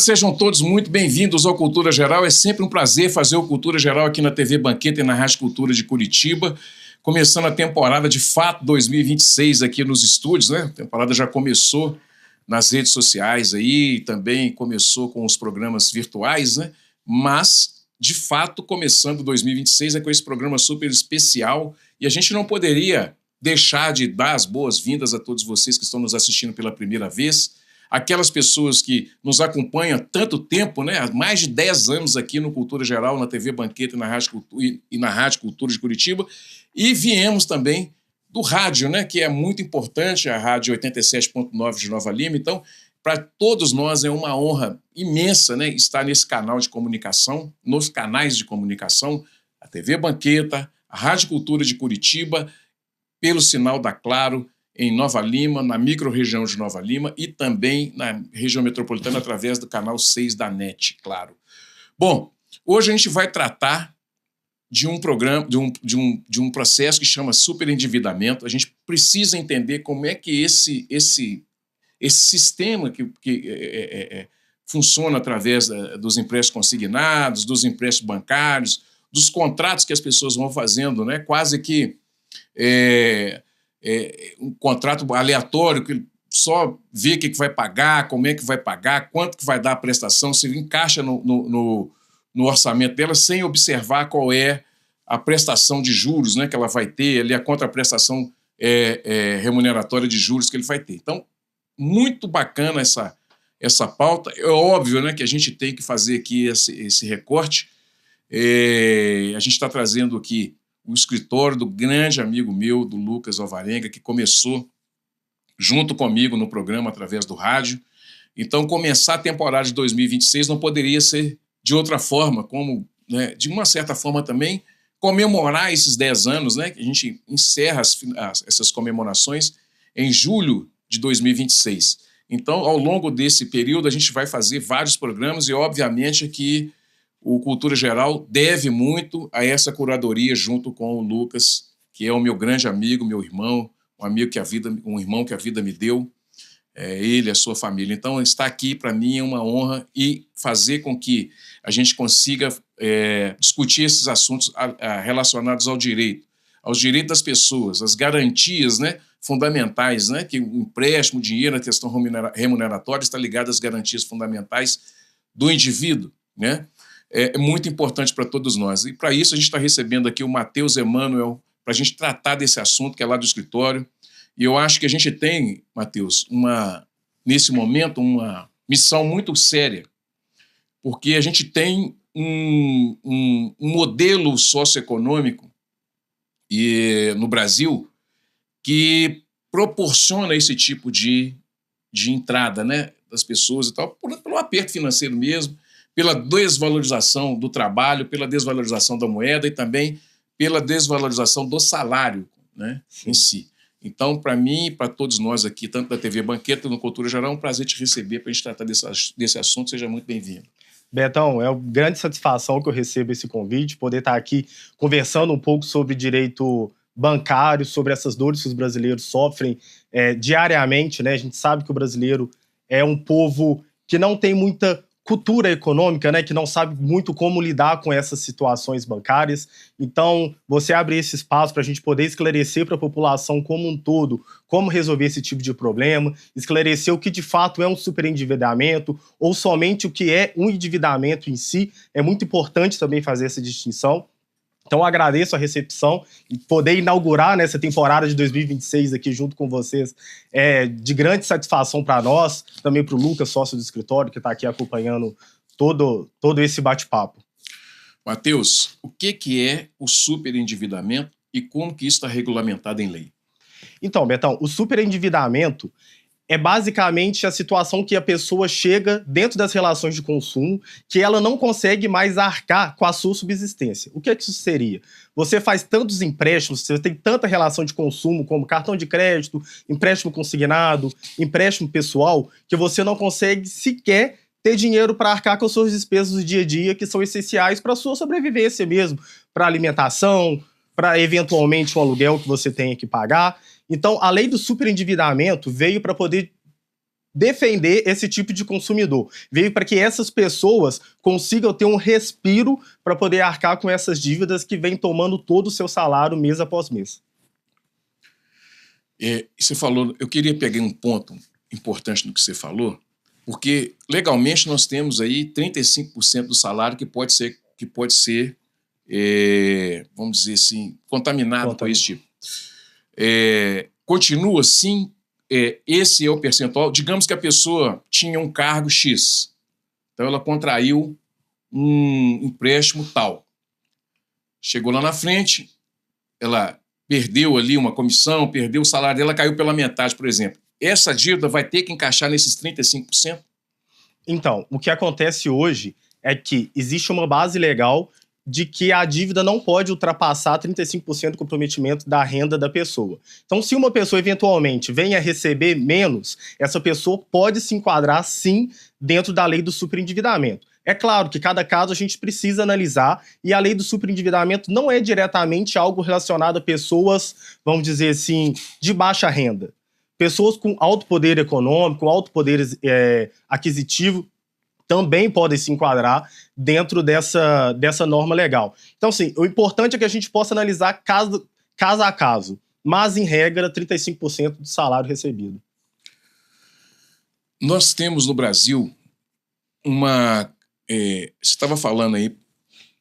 sejam todos muito bem-vindos ao Cultura Geral. É sempre um prazer fazer o Cultura Geral aqui na TV Banqueta e na Rádio Cultura de Curitiba. Começando a temporada, de fato, 2026 aqui nos estúdios, né? A temporada já começou nas redes sociais aí, também começou com os programas virtuais, né? Mas, de fato, começando 2026 é com esse programa super especial e a gente não poderia deixar de dar as boas-vindas a todos vocês que estão nos assistindo pela primeira vez, aquelas pessoas que nos acompanham há tanto tempo, né? Há mais de 10 anos aqui no Cultura Geral, na TV Banqueta e na Rádio Cultura de Curitiba, e viemos também do rádio, né? Que é muito importante, a Rádio 87.9 de Nova Lima. Então, para todos nós é uma honra imensa, né, estar nesse canal de comunicação, nos canais de comunicação, a TV Banqueta, a Rádio Cultura de Curitiba, pelo sinal da Claro, em Nova Lima, na micro-região de Nova Lima e também na região metropolitana através do canal 6 da NET, claro. Bom, hoje a gente vai tratar de um programa, de um processo que chama superendividamento. A gente precisa entender como é que esse sistema que funciona através dos empréstimos consignados, dos empréstimos bancários, dos contratos que as pessoas vão fazendo, né? Quase que um contrato aleatório, que só vê o que vai pagar, como é que vai pagar, quanto que vai dar a prestação, se encaixa no orçamento dela, sem observar qual é a prestação de juros, né, que ela vai ter, ali a contraprestação remuneratória de juros que ele vai ter. Então, muito bacana essa pauta. É óbvio, né, que a gente tem que fazer aqui esse recorte. A gente está trazendo aqui o escritório do grande amigo meu, do Lucas Alvarenga, que começou junto comigo no programa através do rádio. Então, começar a temporada de 2026 não poderia ser de outra forma, como, né, de uma certa forma também, comemorar esses 10 anos, né, que a gente encerra essas comemorações em julho de 2026. Então, ao longo desse período, a gente vai fazer vários programas e, obviamente, que o Cultura Geral deve muito a essa curadoria junto com o Lucas, que é o meu grande amigo, meu irmão, um irmão que a vida me deu, ele e a sua família. Então, estar aqui, para mim, é uma honra e fazer com que a gente consiga discutir esses assuntos relacionados aos direitos das pessoas, as garantias, né, fundamentais, né, que o empréstimo, o dinheiro, a questão remuneratória está ligada às garantias fundamentais do indivíduo, né? É muito importante para todos nós. E, para isso, a gente está recebendo aqui o Matheus Emanuel para a gente tratar desse assunto, que é lá do escritório. E eu acho que a gente tem, Matheus, nesse momento, uma missão muito séria, porque a gente tem um modelo socioeconômico no Brasil que proporciona esse tipo de entrada, né, das pessoas e tal, pelo aperto financeiro mesmo, pela desvalorização do trabalho, pela desvalorização da moeda e também pela desvalorização do salário, né, em si. Então, para mim e para todos nós aqui, tanto da TV Banqueta no Cultura Geral, é um prazer te receber para a gente tratar desse assunto. Seja muito bem-vindo. Betão, é uma grande satisfação que eu recebo esse convite, poder estar aqui conversando um pouco sobre direito bancário, sobre essas dores que os brasileiros sofrem diariamente, né? A gente sabe que o brasileiro é um povo que não tem muita cultura econômica, né, que não sabe muito como lidar com essas situações bancárias. Então, você abre esse espaço para a gente poder esclarecer para a população como um todo como resolver esse tipo de problema, esclarecer o que de fato é um superendividamento ou somente o que é um endividamento em si. É muito importante também fazer essa distinção. Então, eu agradeço a recepção e poder inaugurar nessa temporada de 2026 aqui junto com vocês de grande satisfação para nós, também para o Lucas, sócio do escritório, que está aqui acompanhando todo esse bate-papo. Matheus, o que é o superendividamento e como que isso está regulamentado em lei? Então, Betão, o superendividamento é basicamente a situação que a pessoa chega dentro das relações de consumo, que ela não consegue mais arcar com a sua subsistência. O que é que isso seria? Você faz tantos empréstimos, você tem tanta relação de consumo como cartão de crédito, empréstimo consignado, empréstimo pessoal, que você não consegue sequer ter dinheiro para arcar com as suas despesas do dia a dia, que são essenciais para a sua sobrevivência mesmo, para alimentação, para eventualmente um aluguel que você tenha que pagar. Então, a lei do superendividamento veio para poder defender esse tipo de consumidor. Veio para que essas pessoas consigam ter um respiro para poder arcar com essas dívidas que vêm tomando todo o seu salário mês após mês. Você falou, eu queria pegar um ponto importante no que você falou, porque legalmente nós temos aí 35% do salário que pode ser vamos dizer assim, contaminado com esse tipo. Continua assim, esse é o percentual. Digamos que a pessoa tinha um cargo X, então ela contraiu um empréstimo tal. Chegou lá na frente, ela perdeu ali uma comissão, perdeu o salário dela, caiu pela metade, por exemplo. Essa dívida vai ter que encaixar nesses 35%? Então, o que acontece hoje é que existe uma base legal de que a dívida não pode ultrapassar 35% do comprometimento da renda da pessoa. Então, se uma pessoa eventualmente venha a receber menos, essa pessoa pode se enquadrar, sim, dentro da lei do superendividamento. É claro que cada caso a gente precisa analisar, e a lei do superendividamento não é diretamente algo relacionado a pessoas, vamos dizer assim, de baixa renda. Pessoas com alto poder econômico, alto poder aquisitivo, também podem se enquadrar dentro dessa norma legal. Então, assim, o importante é que a gente possa analisar caso a caso, mas, em regra, 35% do salário recebido. Nós temos no Brasil você estava falando aí,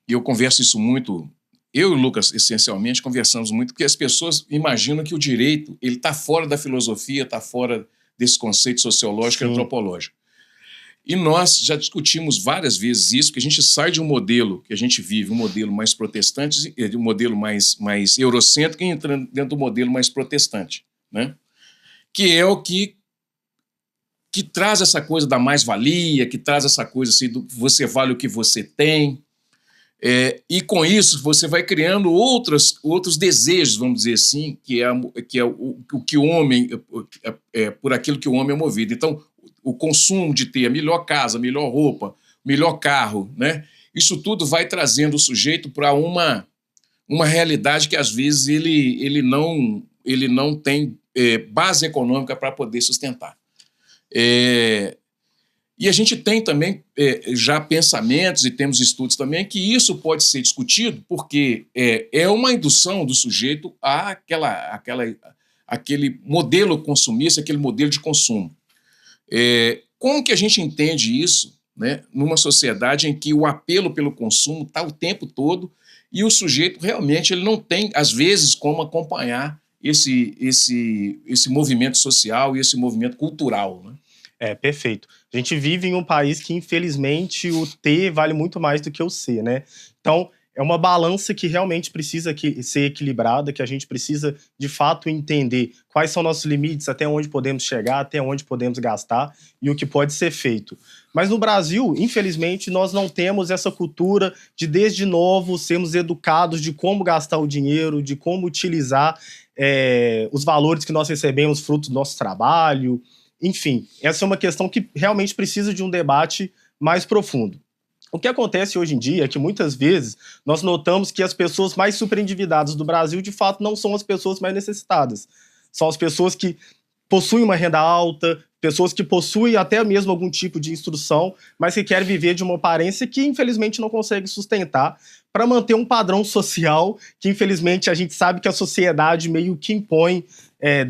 e eu converso isso muito, eu e o Lucas, essencialmente, conversamos muito, porque as pessoas imaginam que o direito está fora da filosofia, está fora desse conceito sociológico e antropológico. E nós já discutimos várias vezes isso, que a gente sai de um modelo que a gente vive, um modelo mais protestante, um modelo mais eurocêntrico, e entra dentro do modelo mais protestante, né? Que é o que traz essa coisa da mais-valia, que traz essa coisa assim, do você vale o que você tem. E com isso você vai criando outros desejos, vamos dizer assim, que é o que o homem, por aquilo que o homem é movido. Então, o consumo de ter a melhor casa, a melhor roupa, o melhor carro, né? Isso tudo vai trazendo o sujeito para uma realidade que, às vezes, ele não tem base econômica para poder sustentar. E a gente tem também já pensamentos e temos estudos também que isso pode ser discutido porque é uma indução do sujeito àquele modelo consumista, aquele modelo de consumo. Como que a gente entende isso, né, numa sociedade em que o apelo pelo consumo está o tempo todo e o sujeito realmente ele não tem, às vezes, como acompanhar esse movimento social e esse movimento cultural, né? Perfeito. A gente vive em um país que, infelizmente, o ter vale muito mais do que o ser, né? Então, é uma balança que realmente precisa ser equilibrada, que a gente precisa, de fato, entender quais são nossos limites, até onde podemos chegar, até onde podemos gastar e o que pode ser feito. Mas no Brasil, infelizmente, nós não temos essa cultura de, desde novo, sermos educados de como gastar o dinheiro, de como utilizar os valores que nós recebemos fruto do nosso trabalho. Enfim, essa é uma questão que realmente precisa de um debate mais profundo. O que acontece hoje em dia é que, muitas vezes, nós notamos que as pessoas mais superendividadas do Brasil, de fato, não são as pessoas mais necessitadas. São as pessoas que possuem uma renda alta, pessoas que possuem até mesmo algum tipo de instrução, mas que querem viver de uma aparência que, infelizmente, não consegue sustentar para manter um padrão social que, infelizmente, a gente sabe que a sociedade meio que impõe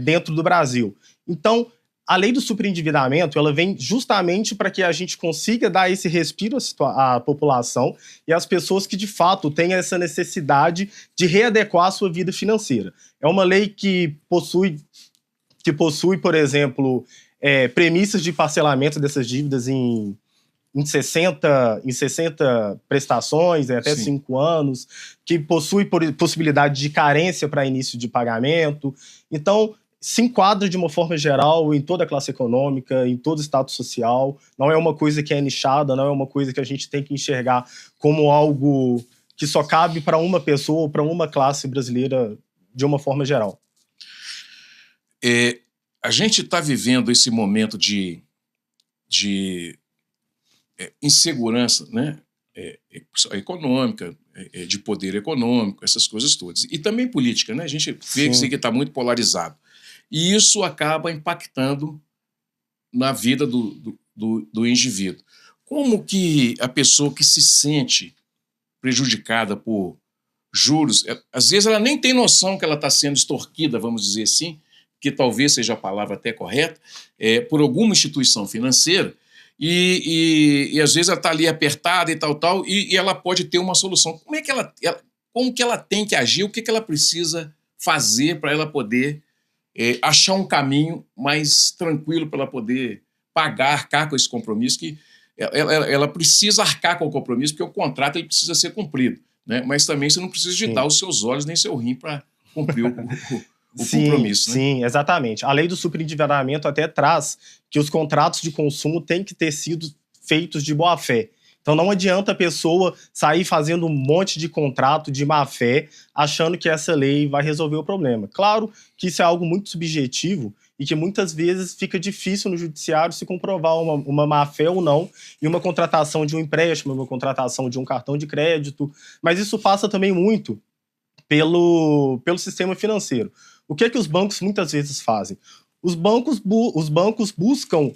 dentro do Brasil. Então, a lei do superendividamento, ela vem justamente para que a gente consiga dar esse respiro à população e às pessoas que, de fato, têm essa necessidade de readequar a sua vida financeira. É uma lei que possui, por exemplo, premissas de parcelamento dessas dívidas em 60 prestações, até 5 anos, que possui possibilidade de carência para início de pagamento. Então, se enquadra de uma forma geral em toda a classe econômica, em todo o status social. Não é uma coisa que é nichada, não é uma coisa que a gente tem que enxergar como algo que só cabe para uma pessoa ou para uma classe brasileira de uma forma geral. A gente está vivendo esse momento de insegurança, né? Econômica, de poder econômico, essas coisas todas. E também política, né? A gente vê que isso aqui está muito polarizado. E isso acaba impactando na vida do indivíduo. Como que a pessoa que se sente prejudicada por juros, às vezes ela nem tem noção que ela está sendo extorquida, vamos dizer assim, que talvez seja a palavra até correta, por alguma instituição financeira, e às vezes ela está ali apertada e tal, e ela pode ter uma solução. Como que ela tem que agir, o que ela precisa fazer para ela poder achar um caminho mais tranquilo para ela poder arcar com esse compromisso, que ela precisa arcar com o compromisso, porque o contrato ele precisa ser cumprido, né? Mas também você não precisa de dar os seus olhos nem seu rim para cumprir o compromisso. Sim, exatamente. A lei do superendividamento até traz que os contratos de consumo têm que ter sido feitos de boa fé. Então não adianta a pessoa sair fazendo um monte de contrato de má fé, achando que essa lei vai resolver o problema. Claro que isso é algo muito subjetivo e que muitas vezes fica difícil no judiciário se comprovar uma má fé ou não em uma contratação de um empréstimo, uma contratação de um cartão de crédito, mas isso passa também muito pelo sistema financeiro. O que é que os bancos muitas vezes fazem? Os bancos buscam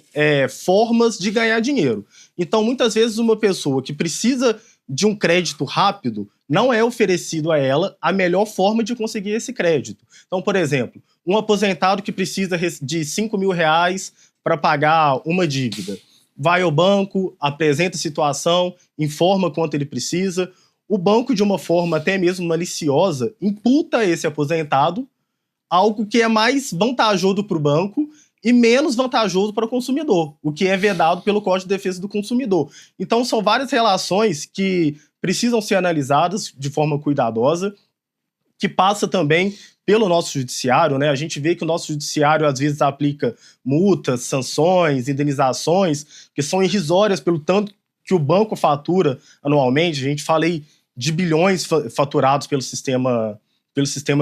formas de ganhar dinheiro. Então, muitas vezes, uma pessoa que precisa de um crédito rápido, não é oferecido a ela a melhor forma de conseguir esse crédito. Então, por exemplo, um aposentado que precisa de R$5.000 para pagar uma dívida. Vai ao banco, apresenta a situação, informa quanto ele precisa. O banco, de uma forma até mesmo maliciosa, imputa esse aposentado algo que é mais vantajoso para o banco e menos vantajoso para o consumidor, o que é vedado pelo Código de Defesa do Consumidor. Então, são várias relações que precisam ser analisadas de forma cuidadosa, que passa também pelo nosso judiciário, né? A gente vê que o nosso judiciário, às vezes, aplica multas, sanções, indenizações, que são irrisórias pelo tanto que o banco fatura anualmente. A gente falei de bilhões faturados pelo sistema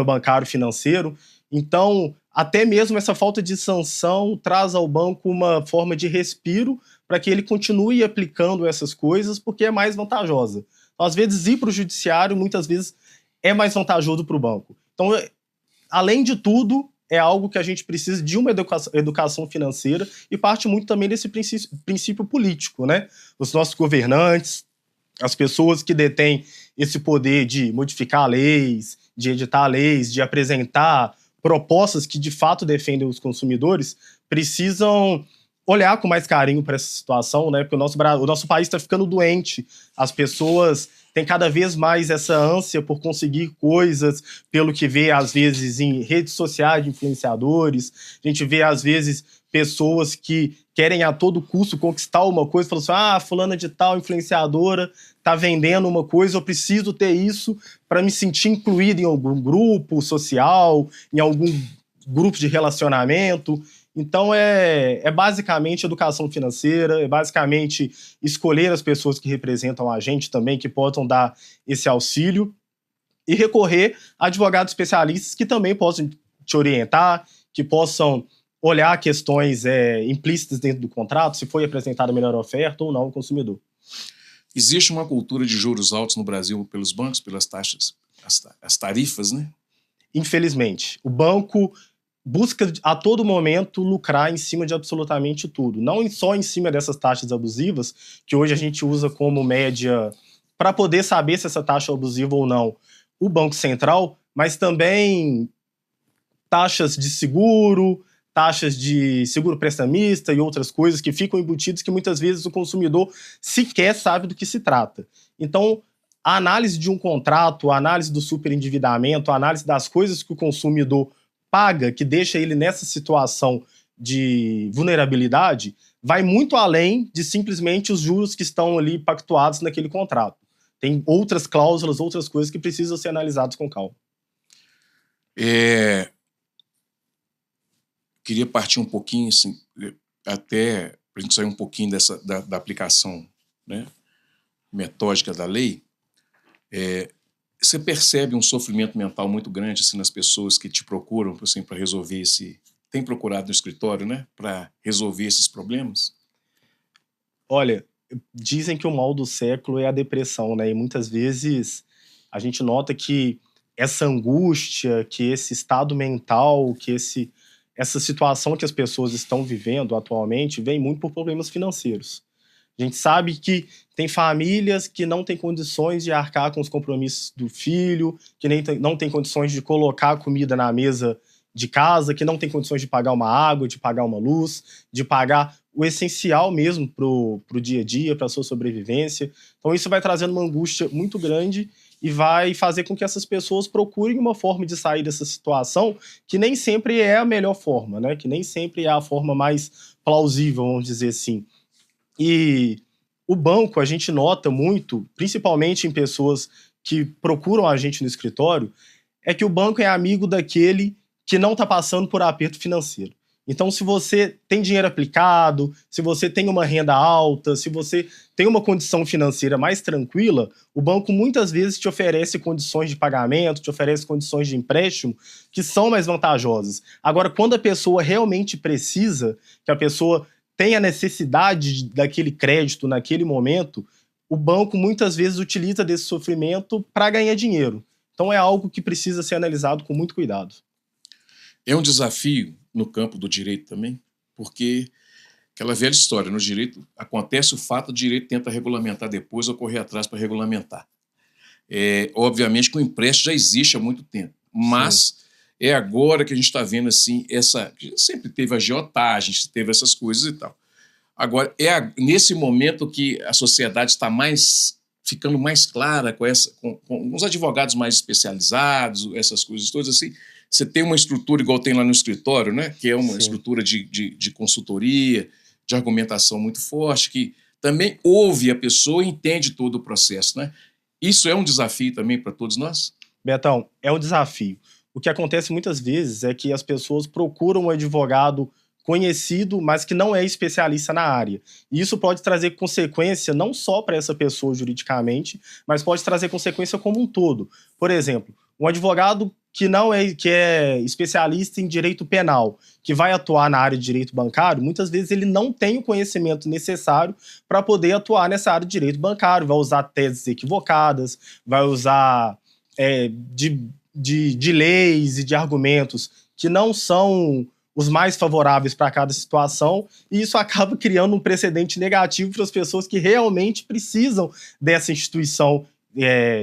bancário financeiro. Então, até mesmo essa falta de sanção traz ao banco uma forma de respiro para que ele continue aplicando essas coisas, porque é mais vantajosa. Então, às vezes, ir para o judiciário, muitas vezes, é mais vantajoso para o banco. Então, além de tudo, é algo que a gente precisa de uma educação financeira e parte muito também desse princípio político, né? Os nossos governantes, as pessoas que detêm esse poder de modificar leis, de editar leis, de apresentar propostas que de fato defendem os consumidores, precisam olhar com mais carinho para essa situação, né? Porque o nosso país está ficando doente, as pessoas têm cada vez mais essa ânsia por conseguir coisas, pelo que vê às vezes em redes sociais de influenciadores, a gente vê às vezes pessoas que querem a todo custo conquistar uma coisa, falam assim, fulana de tal, influenciadora, tá vendendo uma coisa, eu preciso ter isso para me sentir incluído em algum grupo social, em algum grupo de relacionamento. Então é basicamente educação financeira, é basicamente escolher as pessoas que representam a gente também, que possam dar esse auxílio, e recorrer a advogados especialistas que também possam te orientar, que possam olhar questões implícitas dentro do contrato, se foi apresentada a melhor oferta ou não ao consumidor. Existe uma cultura de juros altos no Brasil pelos bancos, pelas taxas, as tarifas, né? Infelizmente. O banco busca a todo momento lucrar em cima de absolutamente tudo. Não só em cima dessas taxas abusivas, que hoje a gente usa como média para poder saber se essa taxa é abusiva ou não, o Banco Central, mas também taxas de seguro, taxas de seguro prestamista e outras coisas que ficam embutidas que muitas vezes o consumidor sequer sabe do que se trata. Então, a análise de um contrato, a análise do superendividamento, a análise das coisas que o consumidor paga, que deixa ele nessa situação de vulnerabilidade, vai muito além de simplesmente os juros que estão ali pactuados naquele contrato. Tem outras cláusulas, outras coisas que precisam ser analisadas com calma. Queria partir um pouquinho, assim, até para a gente sair um pouquinho da aplicação, né, metódica da lei. Você percebe um sofrimento mental muito grande assim, nas pessoas que te procuram assim, para resolver tem procurado no escritório, né, para resolver esses problemas? Olha, dizem que o mal do século é a depressão, né? E muitas vezes a gente nota que essa angústia, que esse estado mental, que essa situação que as pessoas estão vivendo atualmente vem muito por problemas financeiros. A gente sabe que tem famílias que não têm condições de arcar com os compromissos do filho, que não têm condições de colocar comida na mesa de casa, que não tem condições de pagar uma água, de pagar uma luz, de pagar o essencial mesmo pro dia a dia, para a sua sobrevivência. Então isso vai trazendo uma angústia muito grande e vai fazer com que essas pessoas procurem uma forma de sair dessa situação que nem sempre é a melhor forma, né? Que nem sempre é a forma mais plausível, vamos dizer assim. E o banco, a gente nota muito, principalmente em pessoas que procuram a gente no escritório, é que o banco é amigo daquele que não está passando por aperto financeiro. Então, se você tem dinheiro aplicado, se você tem uma renda alta, se você tem uma condição financeira mais tranquila, o banco muitas vezes te oferece condições de pagamento, te oferece condições de empréstimo que são mais vantajosas. Agora, quando a pessoa realmente precisa, que a pessoa tem a necessidade daquele crédito naquele momento, o banco muitas vezes utiliza desse sofrimento para ganhar dinheiro. Então, é algo que precisa ser analisado com muito cuidado. É um desafio no campo do direito também, porque aquela velha história, no direito acontece o fato, o direito tenta regulamentar depois ou correr atrás para regulamentar. Obviamente que o empréstimo já existe há muito tempo, mas é agora que a gente está vendo assim, sempre teve agiotagem, teve essas coisas e tal. Agora, nesse momento que a sociedade está ficando mais clara com os advogados mais especializados, essas coisas todas assim. Você tem uma estrutura igual tem lá no escritório, né? Que é uma estrutura de consultoria, de argumentação muito forte, que também ouve a pessoa e entende todo o processo, né? Isso é um desafio também para todos nós? Betão, é um desafio. O que acontece muitas vezes é que as pessoas procuram um advogado conhecido, mas que não é especialista na área. E isso pode trazer consequência não só para essa pessoa juridicamente, mas pode trazer consequência como um todo. Por exemplo, um advogado que é especialista em direito penal, que vai atuar na área de direito bancário, muitas vezes ele não tem o conhecimento necessário para poder atuar nessa área de direito bancário, vai usar teses equivocadas, vai usar de leis e de argumentos que não são os mais favoráveis para cada situação, e isso acaba criando um precedente negativo para as pessoas que realmente precisam dessa instituição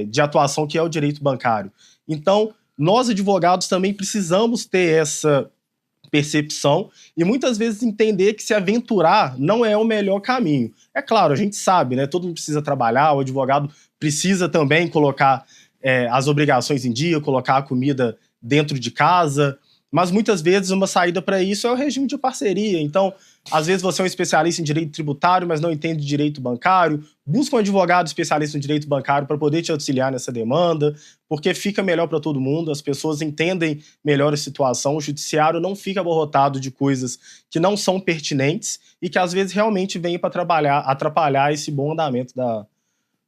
de atuação que é o direito bancário. Então, nós advogados também precisamos ter essa percepção e muitas vezes entender que se aventurar não é o melhor caminho. É claro, a gente sabe, né? Todo mundo precisa trabalhar, o advogado precisa também colocar as obrigações em dia, colocar a comida dentro de casa, mas muitas vezes uma saída para isso é o regime de parceria. Então, às vezes você é um especialista em direito tributário, mas não entende direito bancário, busca um advogado especialista em direito bancário para poder te auxiliar nessa demanda, porque fica melhor para todo mundo, as pessoas entendem melhor a situação, o judiciário não fica abarrotado de coisas que não são pertinentes e que às vezes realmente vêm para atrapalhar esse bom andamento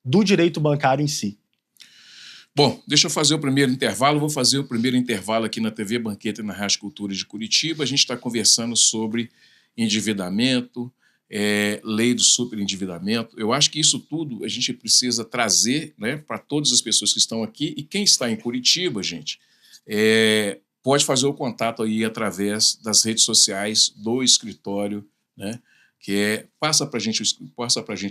do direito bancário em si. Bom, deixa eu fazer o primeiro intervalo. Vou fazer o primeiro intervalo aqui na TV Banqueta e na Rádio Cultura de Curitiba. A gente está conversando sobre endividamento, lei do superendividamento. Eu acho que isso tudo a gente precisa trazer, né, para todas as pessoas que estão aqui. E quem está em Curitiba, gente, pode fazer o contato aí através das redes sociais do escritório, né? Passa pra gente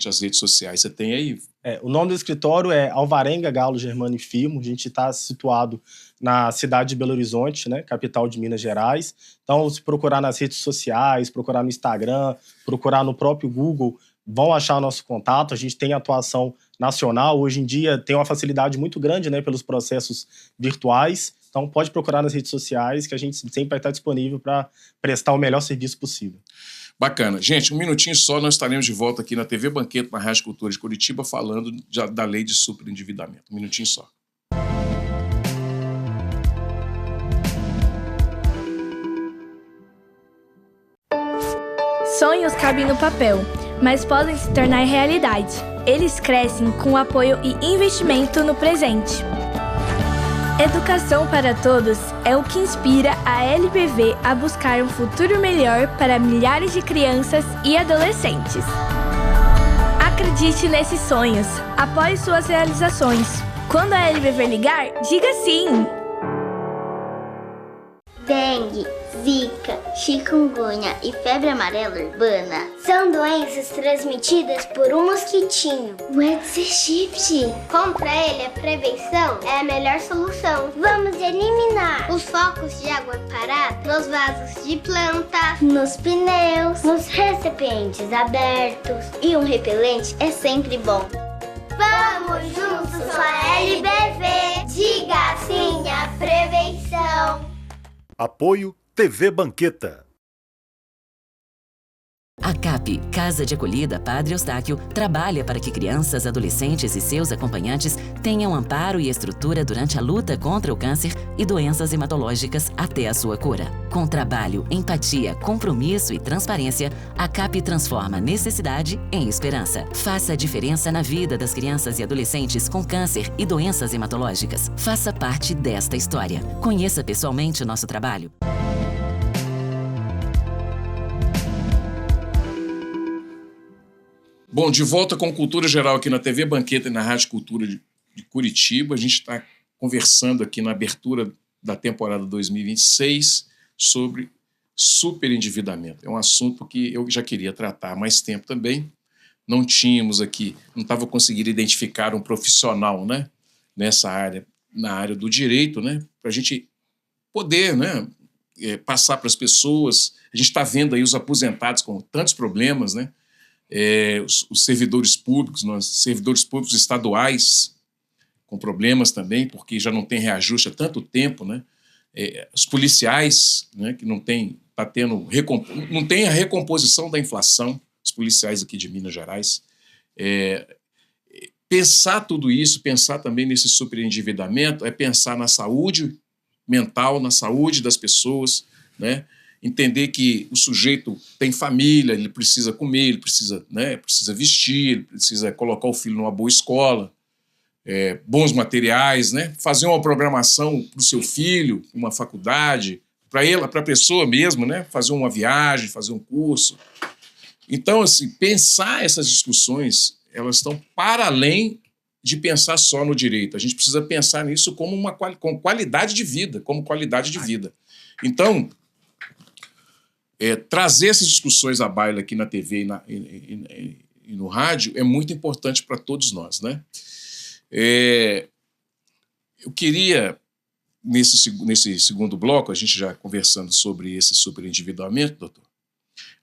as redes sociais. Você tem aí? O nome do escritório é Alvarenga, Galo, Germano e Firmo. A gente está situado na cidade de Belo Horizonte, né, capital de Minas Gerais. Então, se procurar nas redes sociais, procurar no Instagram, procurar no próprio Google, vão achar o nosso contato. A gente tem atuação nacional. Hoje em dia tem uma facilidade muito grande, né, pelos processos virtuais. Então, pode procurar nas redes sociais, que a gente sempre vai estar disponível para prestar o melhor serviço possível. Bacana. Gente, um minutinho só, nós estaremos de volta aqui na TV Banqueta, na Rádio Cultura de Curitiba, falando da lei de superendividamento. Um minutinho só. Sonhos cabem no papel, mas podem se tornar realidade. Eles crescem com apoio e investimento no presente. Educação para todos é o que inspira a LBV a buscar um futuro melhor para milhares de crianças e adolescentes. Acredite nesses sonhos, apoie suas realizações. Quando a LBV ligar, diga sim! Dengue, dengue, zika, chikungunya e febre amarela urbana são doenças transmitidas por um mosquitinho, o Aedes aegypti. Contra ele, a prevenção é a melhor solução. Vamos eliminar os focos de água parada nos vasos de planta, nos pneus, nos recipientes abertos. E um repelente é sempre bom. Vamos juntos com a LBV. Diga sim à prevenção. Apoio TV Banqueta. A CAP, Casa de Acolhida Padre Eustáquio, trabalha para que crianças, adolescentes e seus acompanhantes tenham amparo e estrutura durante a luta contra o câncer e doenças hematológicas até a sua cura. Com trabalho, empatia, compromisso e transparência, a CAP transforma necessidade em esperança. Faça a diferença na vida das crianças e adolescentes com câncer e doenças hematológicas. Faça parte desta história. Conheça pessoalmente o nosso trabalho. Bom, de volta com Cultura Geral aqui na TV Banqueta e na Rádio Cultura de Curitiba. A gente está conversando aqui na abertura da temporada 2026 sobre superendividamento. É um assunto que eu já queria tratar há mais tempo também. Não tínhamos aqui, não estava conseguindo identificar um profissional, né, nessa área, na área do direito, né, para a gente poder, né, passar para as pessoas. A gente está vendo aí os aposentados com tantos problemas, né? Os servidores públicos, servidores públicos estaduais com problemas também, porque já não tem reajuste há tanto tempo, né? Os policiais, né, que não tem a recomposição da inflação, os policiais aqui de Minas Gerais. Pensar tudo isso, pensar também nesse superendividamento, é pensar na saúde mental, na saúde das pessoas, né? Entender que o sujeito tem família, ele precisa comer, ele precisa, né, precisa vestir, ele precisa colocar o filho numa boa escola, bons materiais, né, fazer uma programação para o seu filho, uma faculdade, para a pessoa mesmo, né, fazer uma viagem, fazer um curso. Então, assim, pensar essas discussões, elas estão para além de pensar só no direito. A gente precisa pensar nisso como com qualidade de vida, como qualidade de vida. Então, trazer essas discussões à baila aqui na TV e no rádio é muito importante para todos nós, né? Eu queria, nesse segundo bloco, a gente já conversando sobre esse superendividamento, doutor,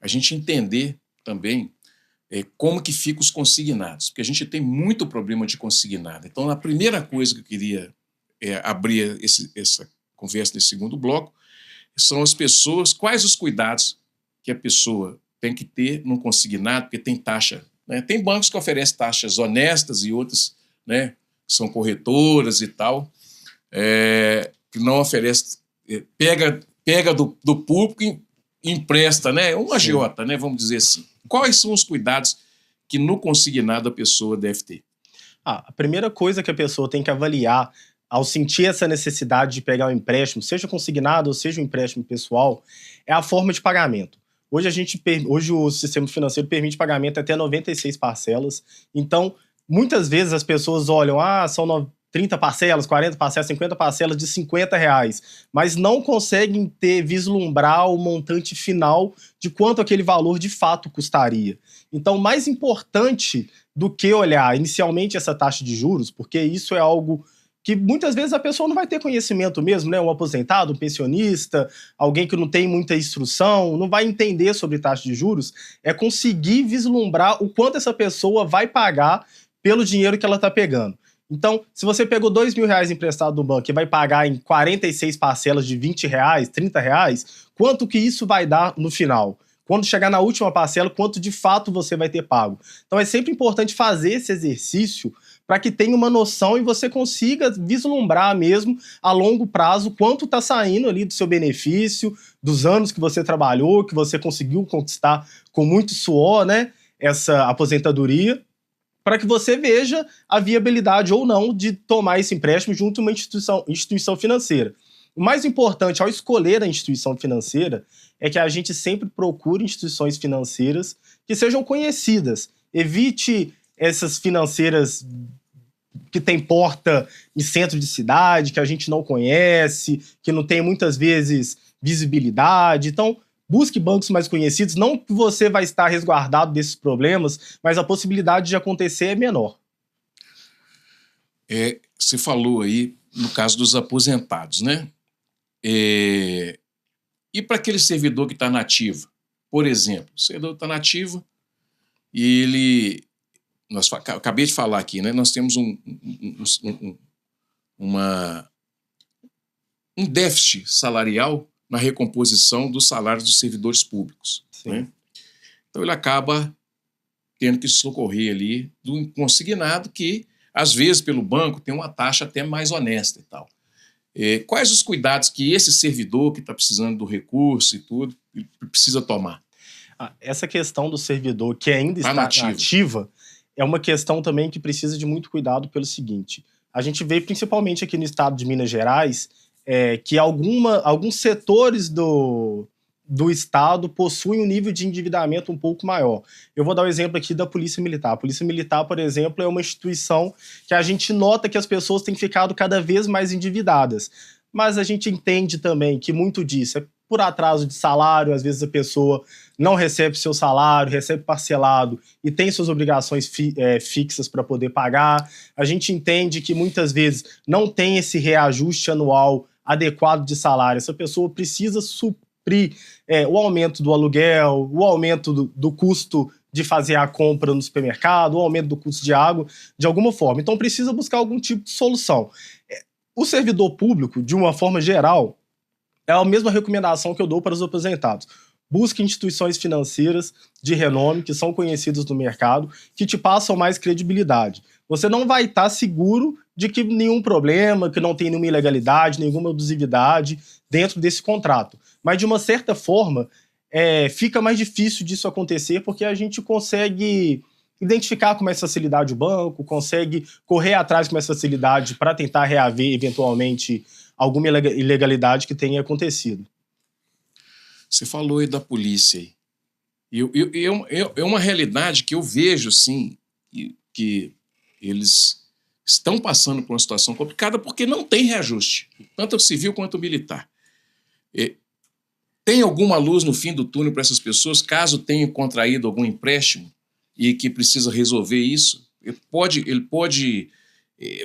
a gente entender também como que ficam os consignados, porque a gente tem muito problema de consignado. Então, a primeira coisa que eu queria abrir essa conversa nesse segundo bloco são as pessoas, quais os cuidados que a pessoa tem que ter no consignado, porque tem taxa, né? Tem bancos que oferecem taxas honestas e outros, né, são corretoras e tal, que não oferecem, pega do público e empresta, né? Um agiota, né, vamos dizer assim. Quais são os cuidados que no consignado a pessoa deve ter? A primeira coisa que a pessoa tem que avaliar ao sentir essa necessidade de pegar um empréstimo, seja consignado ou seja um empréstimo pessoal, é a forma de pagamento. Hoje o sistema financeiro permite pagamento até 96 parcelas. Então, muitas vezes as pessoas olham, são 30 parcelas, 40 parcelas, 50 parcelas de R$50, mas não conseguem vislumbrar o montante final de quanto aquele valor de fato custaria. Então, mais importante do que olhar inicialmente essa taxa de juros, porque isso é algo que muitas vezes a pessoa não vai ter conhecimento mesmo, né? Um aposentado, um pensionista, alguém que não tem muita instrução, não vai entender sobre taxa de juros, é conseguir vislumbrar o quanto essa pessoa vai pagar pelo dinheiro que ela está pegando. Então, se você pegou R$2.000 emprestado do banco e vai pagar em 46 parcelas de R$20, R$30, quanto que isso vai dar no final? Quando chegar na última parcela, quanto de fato você vai ter pago? Então é sempre importante fazer esse exercício para que tenha uma noção e você consiga vislumbrar mesmo a longo prazo quanto está saindo ali do seu benefício, dos anos que você trabalhou, que você conseguiu conquistar com muito suor, né, essa aposentadoria, para que você veja a viabilidade ou não de tomar esse empréstimo junto a uma instituição financeira. O mais importante ao escolher a instituição financeira é que a gente sempre procure instituições financeiras que sejam conhecidas. Evite essas financeiras que tem porta em centro de cidade, que a gente não conhece, que não tem muitas vezes visibilidade. Então, busque bancos mais conhecidos. Não que você vai estar resguardado desses problemas, mas a possibilidade de acontecer é menor. Você falou aí no caso dos aposentados, né? E para aquele servidor que está na ativa? Por exemplo, o servidor está na ativa e ele... acabei de falar aqui, né? Nós temos um déficit salarial na recomposição dos salários dos servidores públicos. Né? Então ele acaba tendo que socorrer ali do consignado que, às vezes, pelo banco, tem uma taxa até mais honesta e tal. Quais os cuidados que esse servidor que está precisando do recurso e tudo precisa tomar? Essa questão do servidor que ainda está ativa é uma questão também que precisa de muito cuidado pelo seguinte. A gente vê, principalmente aqui no estado de Minas Gerais, que alguns setores do Estado possuem um nível de endividamento um pouco maior. Eu vou dar o exemplo aqui da Polícia Militar. A Polícia Militar, por exemplo, é uma instituição que a gente nota que as pessoas têm ficado cada vez mais endividadas. Mas a gente entende também que muito disso é por atraso de salário, às vezes a pessoa não recebe seu salário, recebe parcelado e tem suas obrigações fixas para poder pagar. A gente entende que muitas vezes não tem esse reajuste anual adequado de salário. Essa pessoa precisa suprir o aumento do aluguel, o aumento do custo de fazer a compra no supermercado, o aumento do custo de água, de alguma forma. Então precisa buscar algum tipo de solução. O servidor público, de uma forma geral, é a mesma recomendação que eu dou para os aposentados. Busque instituições financeiras de renome, que são conhecidas no mercado, que te passam mais credibilidade. Você não vai estar seguro de que nenhum problema, que não tem nenhuma ilegalidade, nenhuma abusividade dentro desse contrato. Mas, de uma certa forma, fica mais difícil disso acontecer, porque a gente consegue identificar com mais facilidade o banco, consegue correr atrás com mais facilidade para tentar reaver, eventualmente, alguma ilegalidade que tenha acontecido. Você falou aí da polícia. É uma realidade que eu vejo, sim, que eles estão passando por uma situação complicada porque não tem reajuste, tanto o civil quanto o militar. Tem alguma luz no fim do túnel para essas pessoas, caso tenham contraído algum empréstimo e que precisa resolver isso? Ele pode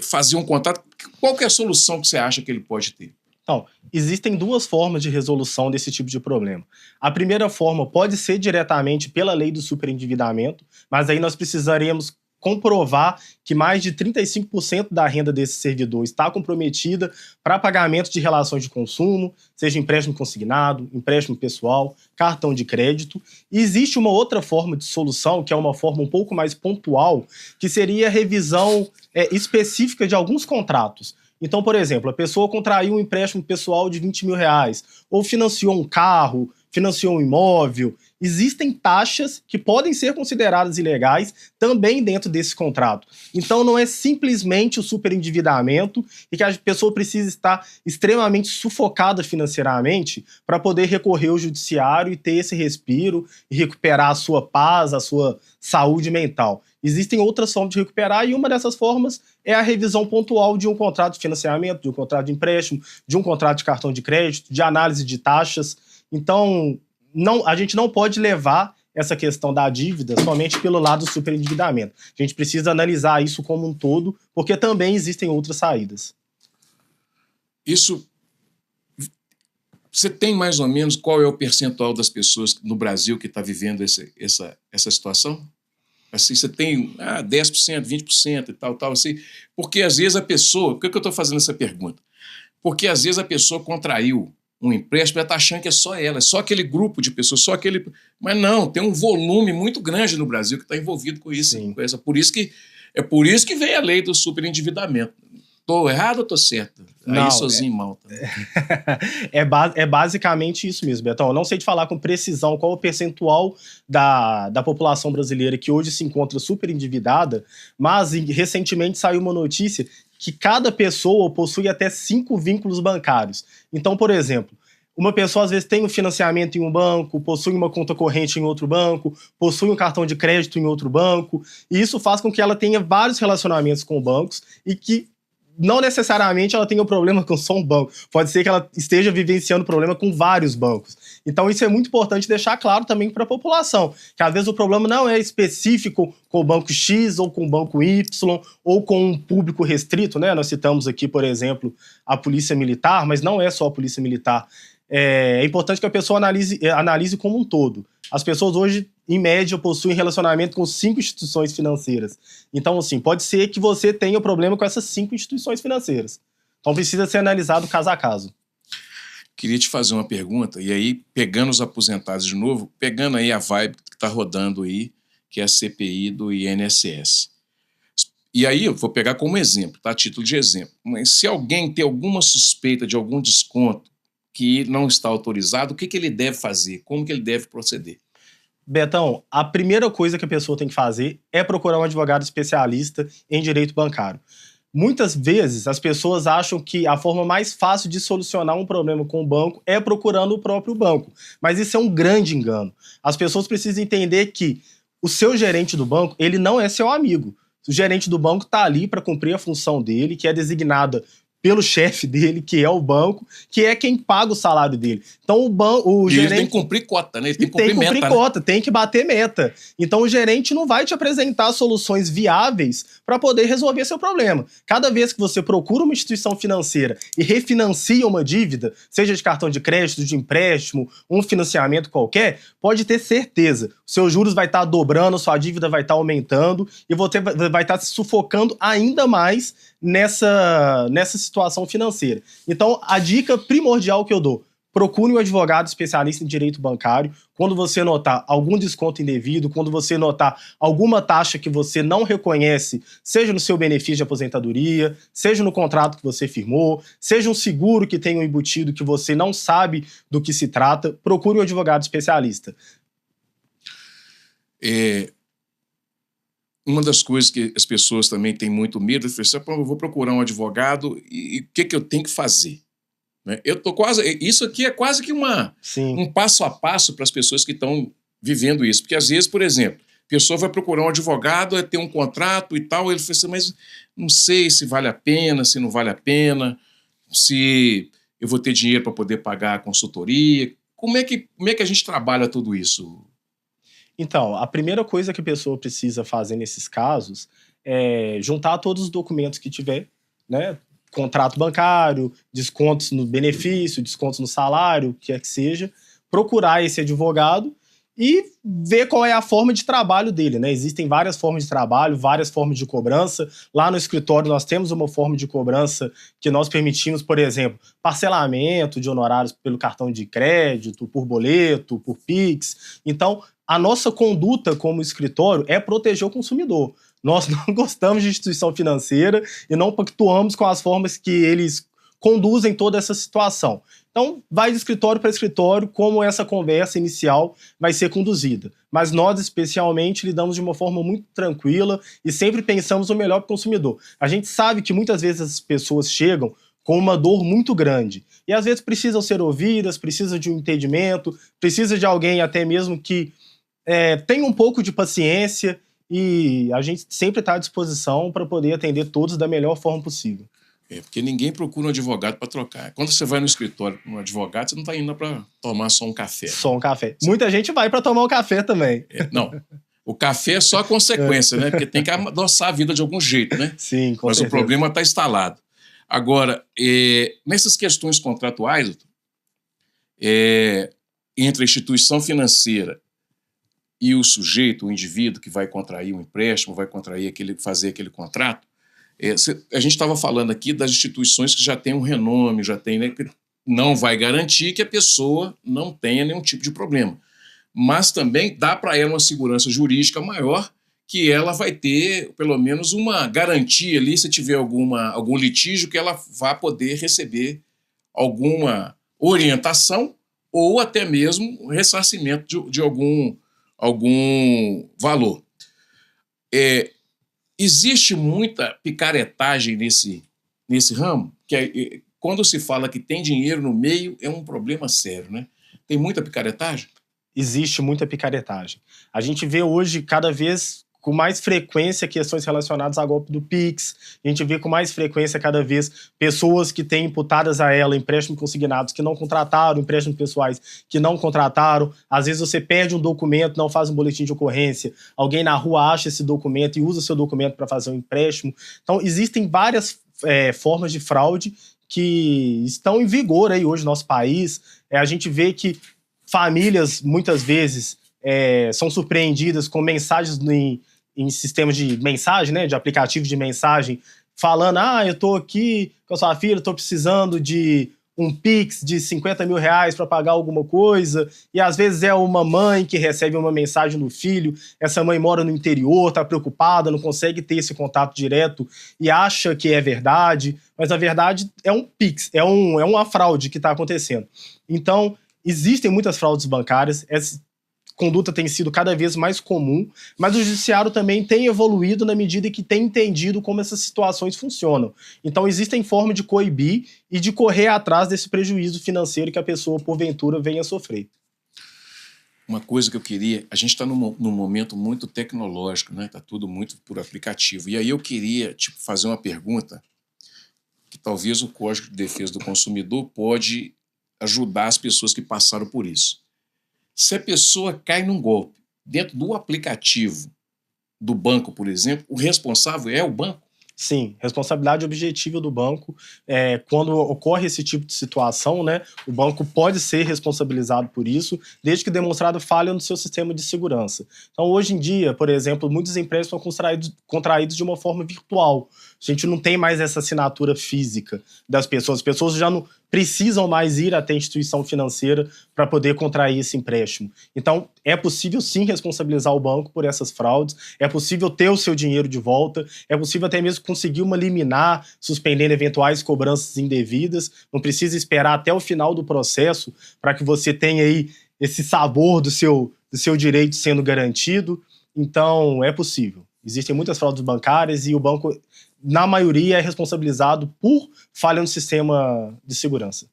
fazer um contato. Qual que é a solução que você acha que ele pode ter? Então, existem duas formas de resolução desse tipo de problema. A primeira forma pode ser diretamente pela lei do superendividamento, mas aí nós precisaremos comprovar que mais de 35% da renda desse servidor está comprometida para pagamento de relações de consumo, seja empréstimo consignado, empréstimo pessoal, cartão de crédito. E existe uma outra forma de solução, que é uma forma um pouco mais pontual, que seria a revisão específica de alguns contratos. Então, por exemplo, a pessoa contraiu um empréstimo pessoal de R$20 mil, ou financiou um carro, financiou um imóvel. Existem taxas que podem ser consideradas ilegais também dentro desse contrato. Então não é simplesmente o superendividamento e que a pessoa precisa estar extremamente sufocada financeiramente para poder recorrer ao judiciário e ter esse respiro e recuperar a sua paz, a sua saúde mental. Existem outras formas de recuperar e uma dessas formas é a revisão pontual de um contrato de financiamento, de um contrato de empréstimo, de um contrato de cartão de crédito, de análise de taxas. Então, a gente não pode levar essa questão da dívida somente pelo lado do superendividamento. A gente precisa analisar isso como um todo, porque também existem outras saídas. Isso... Você tem mais ou menos qual é o percentual das pessoas no Brasil que está vivendo essa situação? Assim, você tem 10%, 20% e tal, assim. Porque às vezes a pessoa... Por que eu estou fazendo essa pergunta? Porque às vezes a pessoa contraiu um empréstimo, ela está achando que é só ela, é só aquele grupo de pessoas, só aquele... Mas não, tem um volume muito grande no Brasil que está envolvido com isso. Por isso que vem a lei do superendividamento. Estou errado ou estou certo? Não, aí sozinho mal também. É basicamente isso mesmo, Betão. Eu não sei te falar com precisão qual o percentual da população brasileira que hoje se encontra superendividada, mas recentemente saiu uma notícia que cada pessoa possui até 5 vínculos bancários. Então, por exemplo, uma pessoa às vezes tem um financiamento em um banco, possui uma conta corrente em outro banco, possui um cartão de crédito em outro banco, e isso faz com que ela tenha vários relacionamentos com bancos e que não necessariamente ela tenha um problema com só um banco. Pode ser que ela esteja vivenciando problema com vários bancos. Então isso é muito importante deixar claro também para a população, que às vezes o problema não é específico com o banco X ou com o banco Y ou com um público restrito, né? Nós citamos aqui, por exemplo, a Polícia Militar, mas não é só a Polícia Militar. É importante que a pessoa analise como um todo. As pessoas hoje, em média, possuem relacionamento com 5 instituições financeiras. Então, assim, pode ser que você tenha problema com essas 5 instituições financeiras. Então, precisa ser analisado caso a caso. Queria te fazer uma pergunta, e aí, pegando os aposentados de novo, pegando aí a vibe que está rodando aí, que é a CPI do INSS. E aí, eu vou pegar como exemplo, tá? A título de exemplo. Mas se alguém tem alguma suspeita de algum desconto que não está autorizado, o que ele deve fazer? Como que ele deve proceder? Betão, a primeira coisa que a pessoa tem que fazer é procurar um advogado especialista em direito bancário. Muitas vezes as pessoas acham que a forma mais fácil de solucionar um problema com o banco é procurando o próprio banco. Mas isso é um grande engano. As pessoas precisam entender que o seu gerente do banco, ele não é seu amigo. O gerente do banco está ali para cumprir a função dele, que é designada pelo chefe dele, que é o banco, que é quem paga o salário dele. Então o gerente... ele tem que cumprir cota, né? Ele tem que cumprir meta, meta, cota, tem que bater meta. Então o gerente não vai te apresentar soluções viáveis para poder resolver seu problema. Cada vez que você procura uma instituição financeira e refinancia uma dívida, seja de cartão de crédito, de empréstimo, um financiamento qualquer, pode ter certeza, seus juros vai estar dobrando, sua dívida vai estar aumentando e você vai estar se sufocando ainda mais nessa situação financeira. Então, a dica primordial que eu dou: procure um advogado especialista em direito bancário. Quando você notar algum desconto indevido, quando você notar alguma taxa que você não reconhece, seja no seu benefício de aposentadoria, seja no contrato que você firmou, seja um seguro que tenha um embutido que você não sabe do que se trata, procure um advogado especialista. Uma das coisas que as pessoas também têm muito medo é pensar: eu vou procurar um advogado e o que eu tenho que fazer? Eu tô quase... Isso aqui é quase que um passo a passo para as pessoas que estão vivendo isso. Porque, às vezes, por exemplo, a pessoa vai procurar um advogado, ter um contrato e tal, ele fala assim: mas não sei se vale a pena, se não vale a pena, se eu vou ter dinheiro para poder pagar a consultoria. Como é que a gente trabalha tudo isso? Então, a primeira coisa que a pessoa precisa fazer nesses casos é juntar todos os documentos que tiver, né? Contrato bancário, descontos no benefício, descontos no salário, o que quer que seja, procurar esse advogado e ver qual é a forma de trabalho dele, né? Existem várias formas de trabalho, várias formas de cobrança. Lá no escritório nós temos uma forma de cobrança que nós permitimos, por exemplo, parcelamento de honorários pelo cartão de crédito, por boleto, por Pix. Então, a nossa conduta como escritório é proteger o consumidor. Nós não gostamos de instituição financeira e não pactuamos com as formas que eles conduzem toda essa situação. Então, vai de escritório para escritório como essa conversa inicial vai ser conduzida. Mas nós, especialmente, lidamos de uma forma muito tranquila e sempre pensamos o melhor para o consumidor. A gente sabe que muitas vezes as pessoas chegam com uma dor muito grande e às vezes precisam ser ouvidas, precisam de um entendimento, precisa de alguém até mesmo que tenha um pouco de paciência, e a gente sempre está à disposição para poder atender todos da melhor forma possível. Porque ninguém procura um advogado para trocar. Quando você vai no escritório com um advogado, você não está indo para tomar só um café. Só um café. Muita gente vai para tomar um café também. Não, o café é só a consequência, né? Porque tem que adoçar a vida de algum jeito, né? Sim, com Mas certeza. o problema está instalado. Agora, nessas questões contratuais, entre a instituição financeira e o sujeito, o indivíduo que vai contrair um empréstimo, vai fazer aquele contrato, a gente estava falando aqui das instituições que já têm um renome, já tem, né, que não vai garantir que a pessoa não tenha nenhum tipo de problema. Mas também dá para ela uma segurança jurídica maior, que ela vai ter, pelo menos, uma garantia ali, se tiver algum litígio, que ela vá poder receber alguma orientação ou até mesmo ressarcimento de algum valor. Existe muita picaretagem nesse ramo, que quando se fala que tem dinheiro no meio, é um problema sério, né? Tem muita picaretagem? Existe muita picaretagem. A gente vê hoje, cada vez com mais frequência questões relacionadas a golpe do Pix, a gente vê com mais frequência cada vez pessoas que têm imputadas a ela empréstimos consignados que não contrataram, empréstimos pessoais que não contrataram. Às vezes você perde um documento, não faz um boletim de ocorrência, alguém na rua acha esse documento e usa seu documento para fazer um empréstimo. Então existem várias formas de fraude que estão em vigor aí hoje no nosso país. A gente vê que famílias, muitas vezes, são surpreendidas com mensagens em sistemas de mensagem, né, de aplicativos de mensagem, falando, eu tô aqui com a sua filha, tô precisando de um Pix de 50 mil reais para pagar alguma coisa, e às vezes é uma mãe que recebe uma mensagem do filho, essa mãe mora no interior, tá preocupada, não consegue ter esse contato direto e acha que é verdade, mas na verdade é um Pix, é uma fraude que está acontecendo. Então, existem muitas fraudes bancárias, essa conduta tem sido cada vez mais comum, mas o judiciário também tem evoluído na medida que tem entendido como essas situações funcionam. Então existem formas de coibir e de correr atrás desse prejuízo financeiro que a pessoa, porventura, venha a sofrer. Uma coisa que eu queria... A gente está num momento muito tecnológico, né? Está tudo muito por aplicativo. E aí eu queria fazer uma pergunta que talvez o Código de Defesa do Consumidor pode ajudar as pessoas que passaram por isso. Se a pessoa cai num golpe dentro do aplicativo do banco, por exemplo, o responsável é o banco? Sim, responsabilidade objetiva do banco. Quando ocorre esse tipo de situação, né, o banco pode ser responsabilizado por isso, desde que demonstrado falha no seu sistema de segurança. Então, hoje em dia, por exemplo, muitos empréstimos são contraídos de uma forma virtual. A gente não tem mais essa assinatura física das pessoas. As pessoas já não precisam mais ir até a instituição financeira para poder contrair esse empréstimo. Então, é possível sim responsabilizar o banco por essas fraudes, é possível ter o seu dinheiro de volta, é possível até mesmo conseguir uma liminar, suspendendo eventuais cobranças indevidas. Não precisa esperar até o final do processo para que você tenha aí esse sabor do seu direito sendo garantido. Então, é possível. Existem muitas fraudes bancárias e o banco, na maioria, é responsabilizado por falha no sistema de segurança.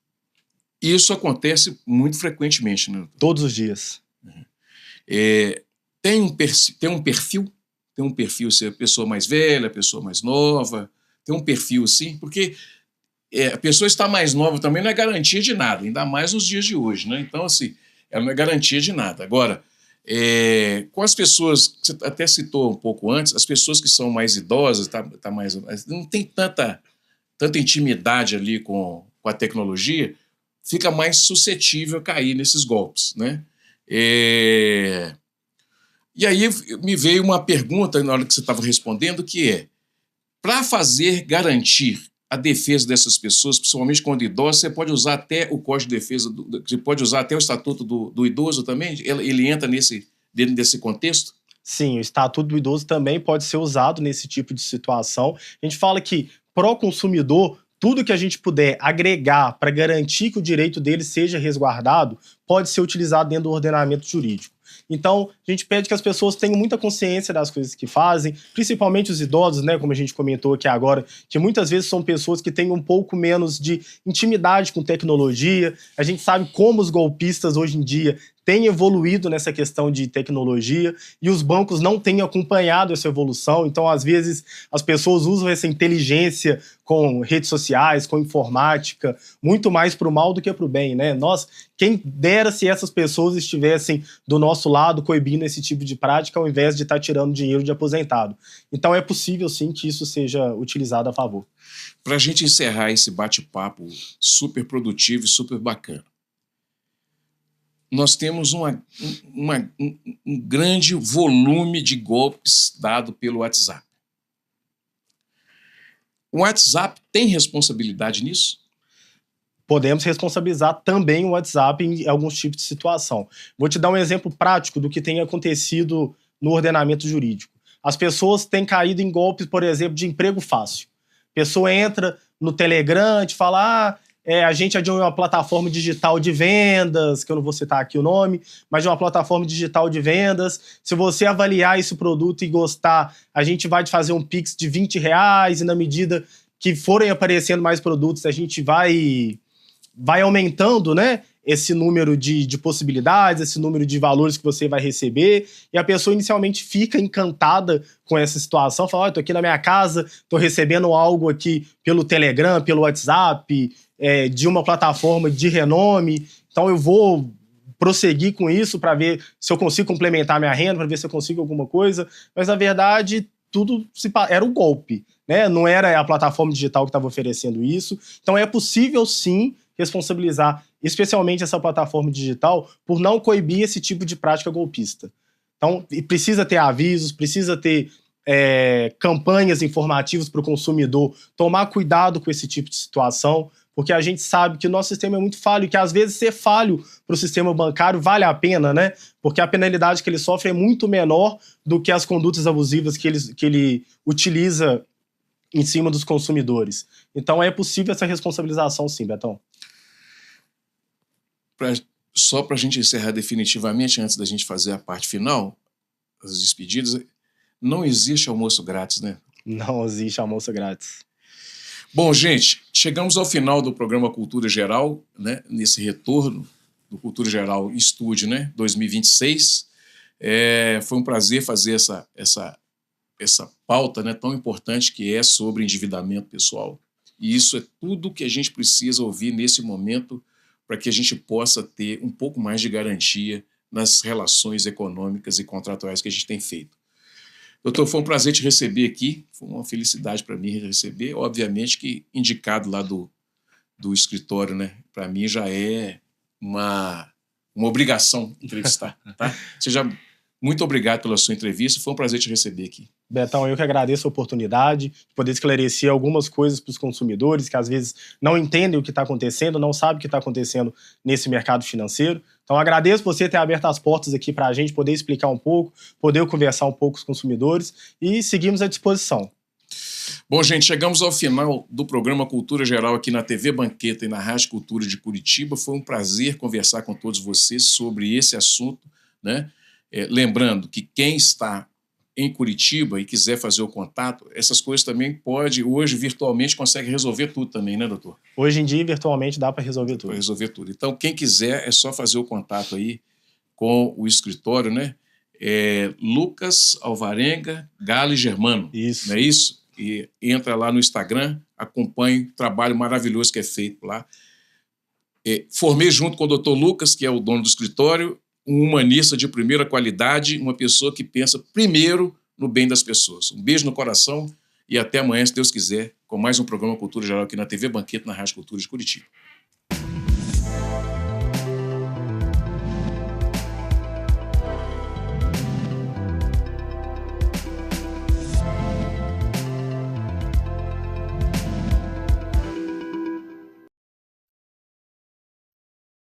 Isso acontece muito frequentemente, né? Todos os dias. Tem um perfil? Tem um perfil, se é a pessoa mais velha, a pessoa mais nova, tem um perfil assim, porque a pessoa estar mais nova também não é garantia de nada, ainda mais nos dias de hoje, né? Então, assim, ela não é garantia de nada. Agora, com as pessoas, você até citou um pouco antes, as pessoas que são mais idosas, não tem tanta intimidade ali com a tecnologia, fica mais suscetível a cair nesses golpes, né? E aí me veio uma pergunta na hora que você estava respondendo, que é, para garantir a defesa dessas pessoas, principalmente quando idosas, você pode usar até o Código de Defesa, você pode usar até o Estatuto do Idoso também? Ele entra dentro desse contexto? Sim, o Estatuto do Idoso também pode ser usado nesse tipo de situação. A gente fala que, pro consumidor, tudo que a gente puder agregar para garantir que o direito dele seja resguardado pode ser utilizado dentro do ordenamento jurídico. Então, a gente pede que as pessoas tenham muita consciência das coisas que fazem, principalmente os idosos, né, como a gente comentou aqui agora, que muitas vezes são pessoas que têm um pouco menos de intimidade com tecnologia. A gente sabe como os golpistas hoje em dia têm evoluído nessa questão de tecnologia e os bancos não têm acompanhado essa evolução. Então, às vezes, as pessoas usam essa inteligência com redes sociais, com informática, muito mais para o mal do que para o bem, né? Quem dera se essas pessoas estivessem do nosso lado coibindo esse tipo de prática ao invés de estar tirando dinheiro de aposentado. Então, é possível, sim, que isso seja utilizado a favor. Para a gente encerrar esse bate-papo super produtivo e super bacana, nós temos um grande volume de golpes dado pelo WhatsApp. O WhatsApp tem responsabilidade nisso? Podemos responsabilizar também o WhatsApp em alguns tipos de situação. Vou te dar um exemplo prático do que tem acontecido no ordenamento jurídico. As pessoas têm caído em golpes, por exemplo, de emprego fácil. A pessoa entra no Telegram e fala... a gente é de uma plataforma digital de vendas, que eu não vou citar aqui o nome, mas de uma plataforma digital de vendas. Se você avaliar esse produto e gostar, a gente vai te fazer um Pix de R$20 e na medida que forem aparecendo mais produtos, a gente vai aumentando, né, esse número de possibilidades, esse número de valores que você vai receber, e a pessoa inicialmente fica encantada com essa situação, fala, tô aqui na minha casa, tô recebendo algo aqui pelo Telegram, pelo WhatsApp, de uma plataforma de renome, então eu vou prosseguir com isso para ver se eu consigo complementar minha renda, para ver se eu consigo alguma coisa, mas na verdade tudo era um golpe, né? Não era a plataforma digital que estava oferecendo isso, então é possível sim responsabilizar especialmente essa plataforma digital por não coibir esse tipo de prática golpista. Então precisa ter avisos, precisa ter campanhas informativas para o consumidor tomar cuidado com esse tipo de situação, porque a gente sabe que o nosso sistema é muito falho e que, às vezes, ser falho para o sistema bancário vale a pena, né? Porque a penalidade que ele sofre é muito menor do que as condutas abusivas que ele utiliza em cima dos consumidores. Então, é possível essa responsabilização, sim, Betão. Só para a gente encerrar definitivamente, antes da gente fazer a parte final, as despedidas, não existe almoço grátis, né? Não existe almoço grátis. Bom, gente, chegamos ao final do programa Cultura Geral, né, nesse retorno do Cultura Geral Estúdio, né, 2026. Foi um prazer fazer essa pauta, né, tão importante que é sobre endividamento pessoal. E isso é tudo que a gente precisa ouvir nesse momento para que a gente possa ter um pouco mais de garantia nas relações econômicas e contratuais que a gente tem feito. Doutor, foi um prazer te receber aqui, foi uma felicidade para mim receber, obviamente que indicado lá do escritório, né? Para mim já é uma obrigação entrevistar, tá? Muito obrigado pela sua entrevista, foi um prazer te receber aqui. Betão, eu que agradeço a oportunidade de poder esclarecer algumas coisas para os consumidores que às vezes não entendem o que está acontecendo, não sabem o que está acontecendo nesse mercado financeiro. Então, agradeço você ter aberto as portas aqui para a gente poder explicar um pouco, poder conversar um pouco com os consumidores e seguimos à disposição. Bom, gente, chegamos ao final do programa Cultura Geral aqui na TV Banqueta e na Rádio Cultura de Curitiba. Foi um prazer conversar com todos vocês sobre esse assunto, né? Lembrando que quem está em Curitiba e quiser fazer o contato, essas coisas também pode, hoje, virtualmente, consegue resolver tudo também, né, doutor? Hoje em dia, virtualmente, dá para resolver tudo. Para resolver tudo. Então, quem quiser, é só fazer o contato aí com o escritório, né? Lucas Alvarenga Gale Germano. Isso. Não é isso? E entra lá no Instagram, acompanhe o trabalho maravilhoso que é feito lá. Formei junto com o doutor Lucas, que é o dono do escritório, um humanista de primeira qualidade, uma pessoa que pensa primeiro no bem das pessoas. Um beijo no coração e até amanhã, se Deus quiser, com mais um programa Cultura Geral aqui na TV Banqueta, na Rádio Cultura de Curitiba.